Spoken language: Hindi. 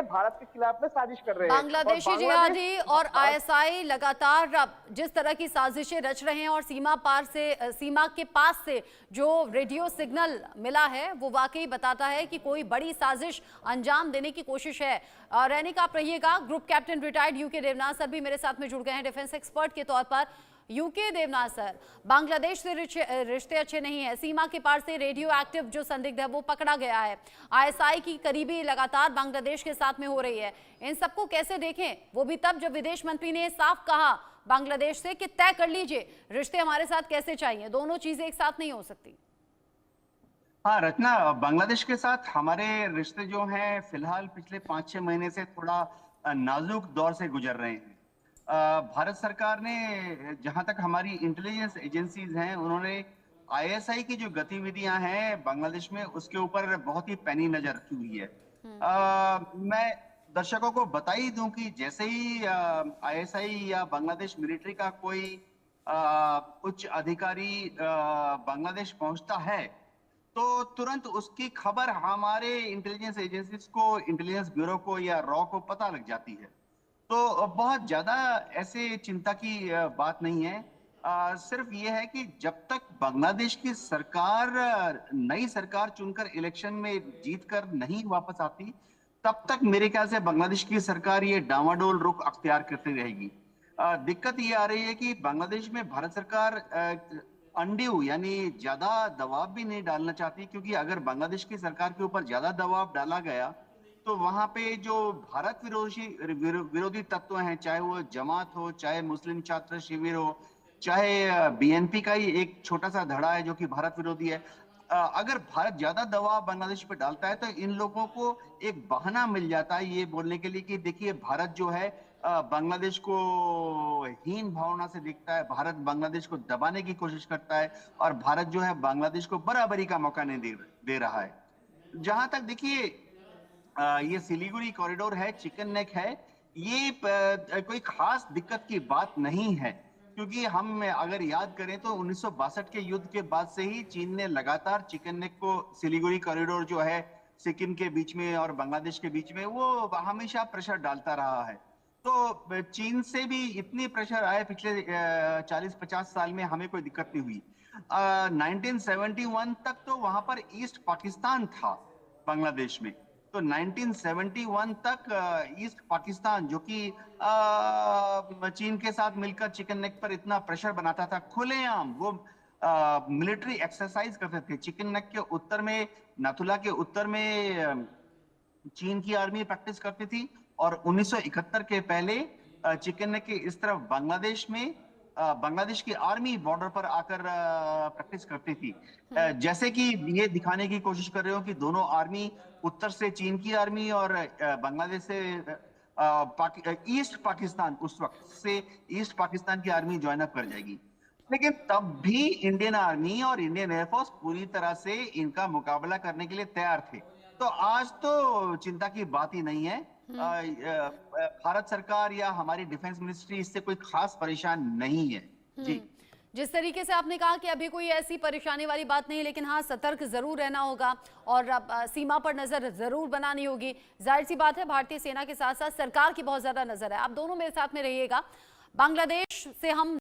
भारत के खिलाफ में साजिश कर रहे हैं। बांग्लादेशी जिहादी और आईएसआई लगातार जिस तरह की साजिशें रच रहे हैं और सीमा के पास से जो रेडियो सिग्नल मिला है वो वाकई बताता है कि कोई बड़ी साजिश अंजाम देने की कोशिश है। रैनिक, आप रहिएगा। Group captain retired UK Devnath sir भी मेरे साथ में जुड़ गए हैं डिफेंस एक्सपर्ट के तौर पर। यूके देवनाथ सर, बांग्लादेश से रिश्ते अच्छे नहीं है, सीमा के पार से रेडियो एक्टिव जो संदिग्ध है वो पकड़ा गया है, आईएसआई की करीबी लगातार बांग्लादेश के साथ में हो रही है, इन सबको कैसे देखें? वो भी तब जब विदेश मंत्री ने साफ कहा बांग्लादेश से कि तय कर लीजिए रिश्ते हमारे साथ कैसे चाहिए, दोनों चीजें एक साथ नहीं हो सकती। हाँ रचना, बांग्लादेश के साथ हमारे रिश्ते जो हैं फिलहाल पिछले 5-6 महीने से थोड़ा नाजुक दौर से गुजर रहे हैं। भारत सरकार ने, जहां तक हमारी इंटेलिजेंस एजेंसीज हैं, उन्होंने आईएसआई की जो गतिविधियां हैं बांग्लादेश में उसके ऊपर बहुत ही पैनी नजर रखी हुई है। मैं दर्शकों को बता ही दूं कि जैसे ही आईएसआई या बांग्लादेश मिलिट्री का कोई उच्च अधिकारी बांग्लादेश पहुंचता है तो तुरंत उसकी खबर हमारे इंटेलिजेंस एजेंसीज को, इंटेलिजेंस ब्यूरो को या रॉ को पता लग जाती है। तो बहुत ज्यादा ऐसे चिंता की बात नहीं है। सिर्फ ये है कि जब तक बांग्लादेश की सरकार नई सरकार चुनकर इलेक्शन में जीतकर नहीं वापस आती, तब तक मेरे ख्याल से बांग्लादेश की सरकार ये डामाडोल रुख अख्तियार करती रहेगी। दिक्कत ये आ रही है कि बांग्लादेश में भारत सरकार अनड्यू यानी ज्यादा दबाव भी नहीं डालना चाहती, क्योंकि अगर बांग्लादेश की सरकार के ऊपर ज्यादा दबाव डाला गया तो वहां पे जो भारत विरोधी तत्व हैं, चाहे वो जमात हो, चाहे मुस्लिम छात्र शिविर हो, चाहे बीएनपी का ही एक छोटा सा धड़ा है जो कि भारत विरोधी है, अगर भारत ज्यादा दबाव बांग्लादेश पे डालता है तो इन लोगों को एक बहाना मिल जाता है ये बोलने के लिए कि देखिए भारत जो है बांग्लादेश को हीन भावना से देखता है, भारत बांग्लादेश को दबाने की कोशिश करता है और भारत जो है बांग्लादेश को बराबरी का मौका नहीं दे रहा है। जहां तक देखिए ये सिलीगुड़ी कॉरिडोर है, चिकन नेक है, ये कोई खास दिक्कत की बात नहीं है, क्योंकि हम अगर याद करें तो 1962 के युद्ध के बाद से ही चीन ने लगातार चिकन नेक को, सिलीगुड़ी कॉरिडोर जो है सिक्किम के बीच में और बांग्लादेश के बीच में, वो हमेशा प्रेशर डालता रहा है। तो चीन से भी इतनी प्रेशर आए पिछले 40-50 साल में, हमें कोई दिक्कत नहीं हुई। 1971 तक तो वहां पर ईस्ट पाकिस्तान था बांग्लादेश में, तो 1971 तक ईस्ट पाकिस्तान जो कि चीन के साथ मिलकर चिकन नेक पर इतना प्रेशर बनाता था, खुलेआम वो मिलिट्री एक्सरसाइज करते थे। चिकन नेक के उत्तर में, नाथुला के उत्तर में चीन की आर्मी प्रैक्टिस करती थी और 1971 के पहले चिकन नेक के इस तरफ बांग्लादेश में बांग्लादेश की आर्मी बॉर्डर पर आकर प्रैक्टिस करती थी। जैसे कि ये दिखाने की कोशिश कर रहे हो कि दोनों आर्मी, उत्तर से चीन की आर्मी और बांग्लादेश से ईस्ट पाकिस्तान, उस वक्त से ईस्ट पाकिस्तान की आर्मी ज्वाइन अप कर जाएगी। लेकिन तब भी इंडियन आर्मी और इंडियन एयरफोर्स पूरी तरह से इनका मुकाबला करने के लिए तैयार थे। तो आज तो चिंता की बात ही नहीं है। भारत सरकार या हमारी डिफेंस मिनिस्ट्री इससे कोई खास परेशान नहीं है। जी, जिस तरीके से आपने कहा कि अभी कोई ऐसी परेशानी वाली बात नहीं, लेकिन हाँ सतर्क जरूर रहना होगा और सीमा पर नजर जरूर बनानी होगी। जाहिर सी बात है भारतीय सेना के साथ साथ सरकार की बहुत ज्यादा नजर है। आप दोनों मेरे साथ में रहिएगा। बांग्लादेश से हम